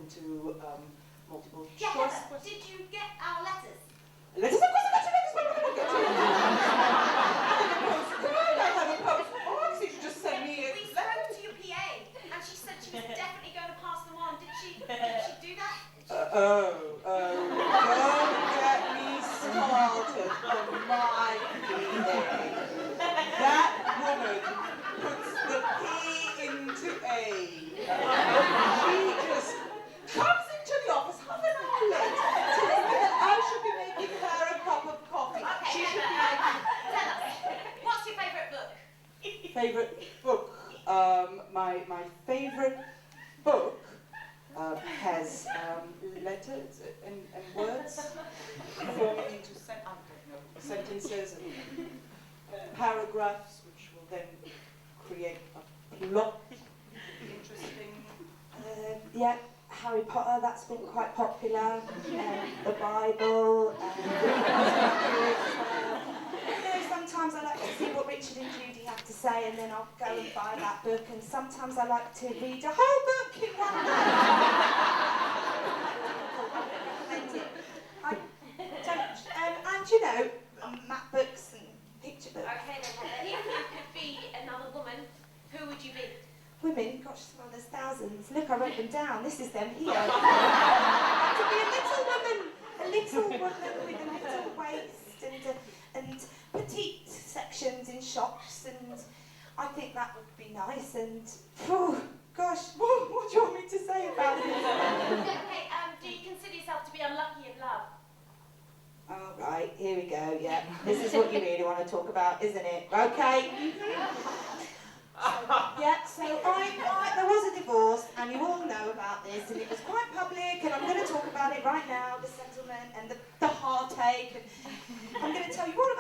into multiple Yeah, choice Heather, questions. did you get our letters? Letters, of course I got your letters, what am I going to get you? I have a postbox, you should just send me a We letter. spoke to your PA, and she said she was definitely going to pass them on. Did she do that? Don't get me started on my PA. That woman puts the P into A. She just comes into the office half an hour late, tells me that I should be making her a cup of coffee. Okay, She should be Heather, making... tell us, what's your favourite book? Favourite book? My favourite book has letters and words formed into sentences and paragraphs, which will then create a plot. Interesting. Yeah, Harry Potter, that's been quite popular. The Bible. Sometimes I like to see what Richard and Judy have to say, and then I'll go and buy that book. And sometimes I like to read a whole book in one night. And you know, map books and picture books. Okay then, Heather, if you could be another woman, who would you be? Women, gosh, well, there's thousands. Look, I wrote them down. This is them here. To be a little woman with a little waist and petite sections in shops, and I think that would be nice. And oh gosh, what do you want me to say about this? Okay, do you consider yourself to be unlucky in love? All right, here we go. Yeah, this is what you really want to talk about, isn't it? Okay. So there was a divorce, and you all know about this, and it was quite public, and I'm going to talk about it right now, the settlement and the heartache, and I'm going to tell you all